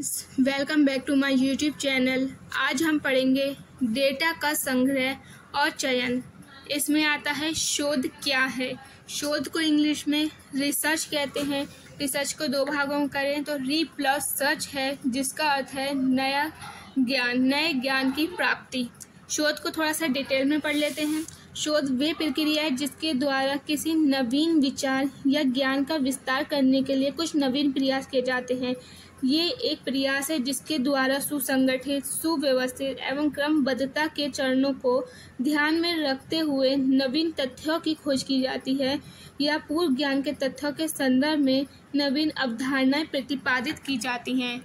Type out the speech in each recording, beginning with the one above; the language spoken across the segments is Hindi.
Friends, welcome back to my YouTube channel. आज हम पढ़ेंगे डेटा का संग्रह और चयन। इसमें आता है शोध क्या है। शोध को इंग्लिश में रिसर्च कहते हैं। रिसर्च को दो भागों में करें तो री प्लस सर्च है, जिसका अर्थ है नया ज्ञान, नए ज्ञान की प्राप्ति। शोध को थोड़ा सा डिटेल में पढ़ लेते हैं। शोध वे प्रक्रिया है जिसके द्वारा किसी नवीन विचार या ज्ञान का विस्तार करने के लिए कुछ नवीन प्रयास किए जाते हैं। ये एक प्रयास है जिसके द्वारा सुसंगठित, सुव्यवस्थित एवं क्रमबद्धता के चरणों को ध्यान में रखते हुए नवीन तथ्यों की खोज की जाती है या पूर्व ज्ञान के तथ्यों के संदर्भ में नवीन अवधारणाएं प्रतिपादित की जाती हैं।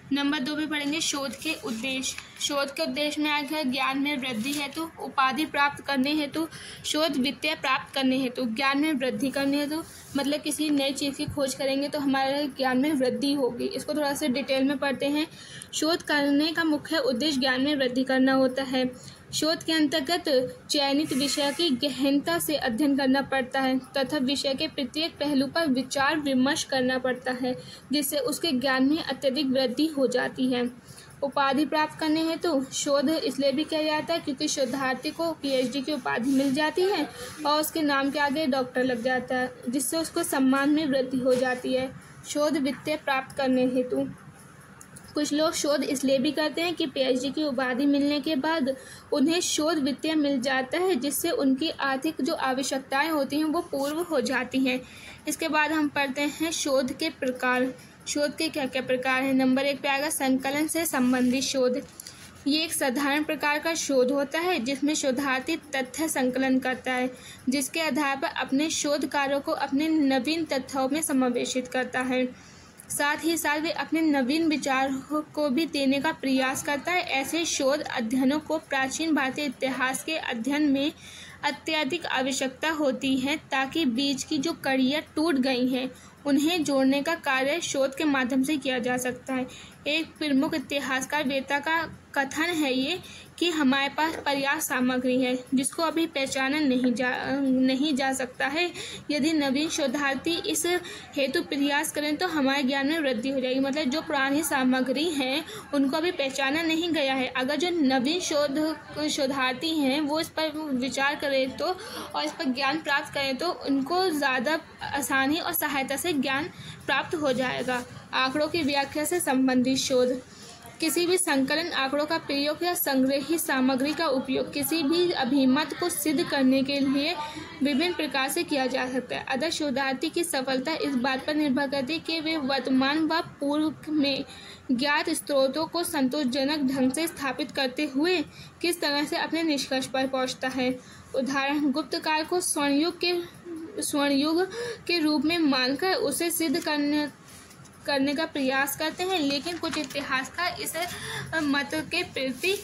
नंबर 2 पे पढ़ेंगे शोध के उद्देश्य। शोध के उद्देश्य में आगे है ज्ञान में वृद्धि हेतु, उपाधि प्राप्त करने हेतु, शोध वित्तीय प्राप्त करने हेतु, ज्ञान में वृद्धि करने हेतु मतलब किसी नई चीज़ की खोज करेंगे तो हमारे ज्ञान में वृद्धि होगी। इसको थोड़ा सा डिटेल में पढ़ते हैं। शोध करने का मुख्य उद्देश्य ज्ञान में वृद्धि करना होता है। शोध के अंतर्गत चयनित विषय की गहनता से अध्ययन करना पड़ता है तथा विषय के प्रत्येक पहलू पर विचार विमर्श करना पड़ता है, जिससे उसके ज्ञान में अत्यधिक वृद्धि हो जाती है। उपाधि प्राप्त करने हेतु शोध इसलिए भी किया जाता है क्योंकि शोधार्थी को पीएचडी की उपाधि मिल जाती है और उसके नाम के आगे डॉक्टर लग जाता है, जिससे उसको सम्मान में वृद्धि हो जाती है। शोध वित्तीय प्राप्त करने हेतु कुछ लोग शोध इसलिए भी करते हैं कि पीएचडी की उपाधि मिलने के बाद उन्हें शोध वित्तीय मिल जाता है, जिससे उनकी आर्थिक जो आवश्यकताएं होती हैं वो पूर्ण हो जाती हैं। इसके बाद हम पढ़ते हैं शोध के प्रकार। शोध के क्या क्या प्रकार हैं। नंबर 1 पे आएगा संकलन से संबंधित शोध। ये एक साधारण प्रकार का शोध होता है जिसमें शोधार्थी तथ्य संकलन करता है, जिसके आधार पर अपने शोध कार्यों को अपने नवीन तथ्यों में समावेशित करता है। साथ ही साथ वे अपने नवीन विचारों को भी देने का प्रयास करता है। ऐसे शोध अध्ययनों को प्राचीन भारतीय इतिहास के अध्ययन में अत्यधिक आवश्यकता होती है ताकि बीच की जो कड़ियाँ टूट गई हैं उन्हें जोड़ने का कार्य शोध के माध्यम से किया जा सकता है। एक प्रमुख इतिहासकार वेता का कथन है ये कि हमारे पास पर्याप्त सामग्री है जिसको अभी पहचाना नहीं जा सकता है। यदि नवीन शोधार्थी इस हेतु प्रयास करें तो हमारे ज्ञान में वृद्धि हो जाएगी। मतलब जो पुरानी सामग्री हैं उनको अभी पहचाना नहीं गया है, अगर जो नवीन शोधार्थी हैं वो इस पर विचार करें तो और इस पर ज्ञान प्राप्त करें तो उनको ज़्यादा आसानी और सहायता से ज्ञान प्राप्त हो जाएगा। आंकड़ों की व्याख्या से संबंधित शोध। किसी भी संकलन आंकड़ों का प्रयोग या संग्रहित सामग्री का उपयोग किसी भी अभिमत को सिद्ध करने के लिए विभिन्न प्रकार से किया जा सकता है। अतः शोधार्थी की सफलता इस बात पर निर्भर करती है कि वे वर्तमान व पूर्व में ज्ञात स्रोतों को संतोषजनक ढंग से स्थापित करते हुए किस तरह से अपने निष्कर्ष पर पहुंचता है। उदाहरण, गुप्त काल को स्वर्ण युग के रूप में मानकर उसे सिद्ध करने का प्रयास करते हैं, लेकिन कुछ इतिहासकार इस मत के प्रति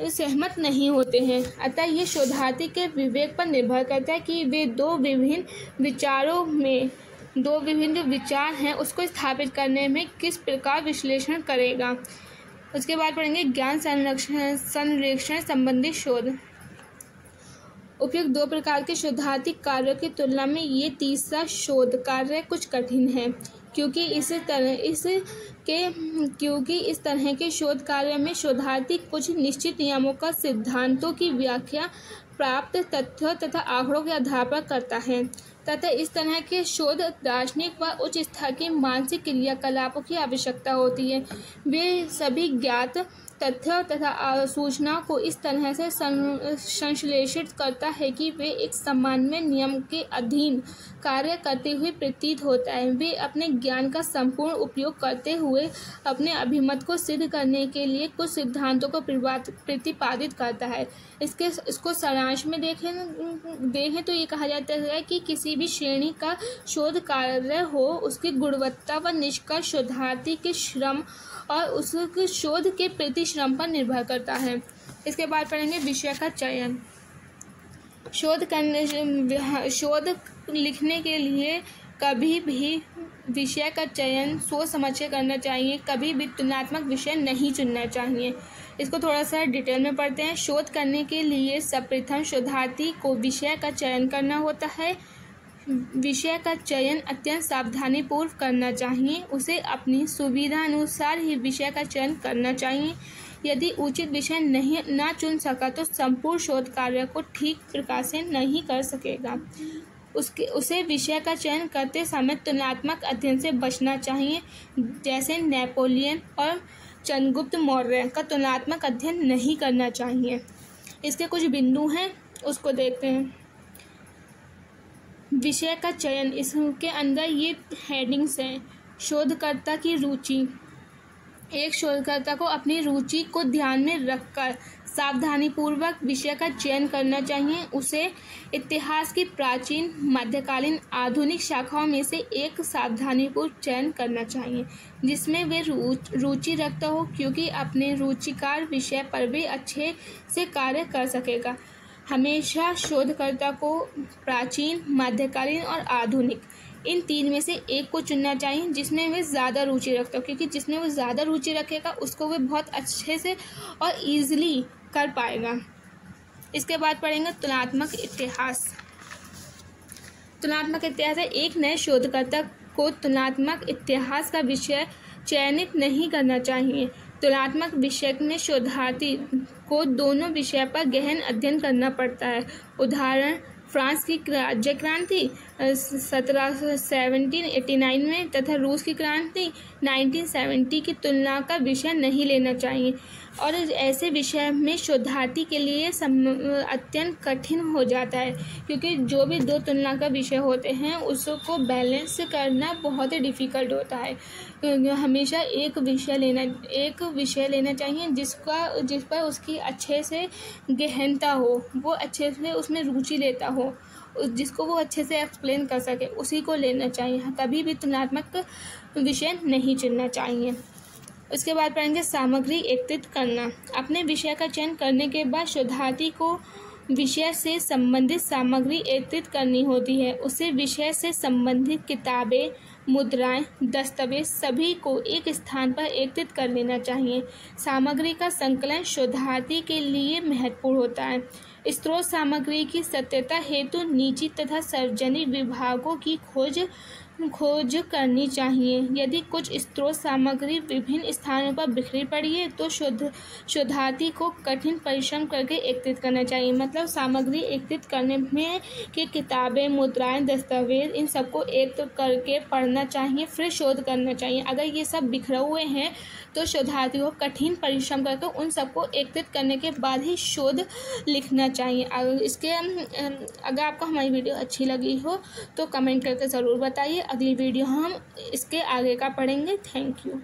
सहमत नहीं होते हैं। अतः ये शोधार्थी के विवेक पर निर्भर करता है कि वे दो विभिन्न जो विचार हैं उसको स्थापित करने में किस प्रकार विश्लेषण करेगा। उसके बाद पढ़ेंगे ज्ञान संरक्षण संबंधी शोध। उपयुक्त 2 प्रकार के शोधार्थी कार्यों की तुलना में ये तीसरा शोध कार्य कुछ कठिन है, क्योंकि इस तरह के शोध कार्य में शोधार्थी कुछ निश्चित नियमों का सिद्धांतों की व्याख्या प्राप्त तथ्यों तथा आंकड़ों के आधार पर करता है तथा इस तरह के शोध दार्शनिक व उच्च स्तर के मानसिक क्रियाकलापों की आवश्यकता होती है। वे सभी ज्ञात तथ्यों तथा सूचनाओं को इस तरह से संश्लेषित करता है कि वे एक सामान्य नियम के अधीन कार्य करते हुए प्रतीत होता है। वे अपने ज्ञान का संपूर्ण उपयोग करते हुए अपने अभिमत को सिद्ध करने के लिए कुछ सिद्धांतों को प्रतिपादित करता है। इसको सारांश में देखें तो ये कहा जाता है कि किसी भी श्रेणी का शोध कार्य हो उसकी गुणवत्ता व निष्कर्ष शोधार्थी के श्रम और उसके शोध के प्रति श्रम पर निर्भर करता है। इसके बाद पढ़ेंगे विषय का चयन। शोध लिखने के लिए कभी भी विषय का चयन सोच समझ के करना चाहिए, कभी भी तुलनात्मक विषय नहीं चुनना चाहिए। इसको थोड़ा सा डिटेल में पढ़ते हैं। शोध करने के लिए सर्वप्रथम शोधार्थी को विषय का चयन करना होता है। विषय का चयन अत्यंत सावधानीपूर्वक करना चाहिए। उसे अपनी सुविधा अनुसार ही विषय का चयन करना चाहिए। यदि उचित विषय ना चुन सका तो संपूर्ण शोध कार्य को ठीक प्रकार से नहीं कर सकेगा। उसे विषय का चयन करते समय तुलनात्मक अध्ययन से बचना चाहिए। जैसे नेपोलियन और चंद्रगुप्त मौर्य का तुलनात्मक अध्ययन नहीं करना चाहिए। इसके कुछ बिंदु हैं, उसको देखते हैं। विषय का चयन, इसके अंदर ये हेडिंग्स हैं। शोधकर्ता की रुचि। एक शोधकर्ता को अपनी रुचि को ध्यान में रखकर सावधानीपूर्वक विषय का चयन करना चाहिए। उसे इतिहास की प्राचीन, मध्यकालीन, आधुनिक शाखाओं में से एक सावधानीपूर्वक चयन करना चाहिए जिसमें वे रुचि रखता हो, क्योंकि अपने रुचिकार विषय पर वे अच्छे से कार्य कर सकेगा। हमेशा शोधकर्ता को प्राचीन, मध्यकालीन और आधुनिक, इन तीन में से एक को चुनना चाहिए जिसमें वे ज़्यादा रुचि रखता हो, क्योंकि जिसमें वो ज़्यादा रुचि रखेगा उसको वे बहुत अच्छे से और ईजिली कर पाएगा। इसके बाद पढ़ेंगे तुलनात्मक इतिहास। तुलनात्मक इतिहास है, एक नए शोधकर्ता को तुलनात्मक इतिहास का विषय चयनित नहीं करना चाहिए। तुलनात्मक विषय में शोधार्थी को दोनों विषय पर गहन अध्ययन करना पड़ता है। उदाहरण, फ्रांस की राज्य क्रांति 1789 में तथा रूस की क्रांति 1970 की तुलना का विषय नहीं लेना चाहिए, और ऐसे विषय में शोधार्थी के लिए अत्यंत कठिन हो जाता है, क्योंकि जो भी दो तुलना का विषय होते हैं उसको बैलेंस करना बहुत ही डिफ़िकल्ट होता है। हमेशा एक विषय लेना चाहिए जिस पर उसकी अच्छे से गहनता हो, वो अच्छे से उसमें रुचि लेता हो, जिसको वो अच्छे से एक्सप्लेन कर सके, उसी को लेना चाहिए। कभी भी तुलनात्मक विषय नहीं चुनना चाहिए। उसके बाद पढ़ेंगे सामग्री एकत्रित करना। अपने विषय का चयन करने के बाद शोधार्थी को विषय से संबंधित सामग्री एकत्रित करनी होती है। उसे विषय से संबंधित किताबें, मुद्राएं, दस्तावेज सभी को एक स्थान पर एकत्रित कर लेना चाहिए। सामग्री का संकलन शोधार्थी के लिए महत्वपूर्ण होता है। स्रोत सामग्री की सत्यता हेतु निजी तथा सार्वजनिक विभागों की खोज करनी चाहिए। यदि कुछ स्रोत सामग्री विभिन्न स्थानों पर बिखरी पड़ी है तो शोधार्थी को कठिन परिश्रम करके एकत्रित करना चाहिए। मतलब सामग्री एकत्रित करने में कि किताबें, मुद्राएं, दस्तावेज, इन सबको एक करके पढ़ना चाहिए, फिर शोध करना चाहिए। अगर ये सब बिखरे हुए हैं तो शोधार्थी को कठिन परिश्रम करके उन सबको एकत्रित करने के बाद ही शोध लिखना चाहिए। अगर आपको हमारी वीडियो अच्छी लगी हो तो कमेंट करके ज़रूर बताइए। अगली वीडियो हम इसके आगे का पढ़ेंगे। Thank you.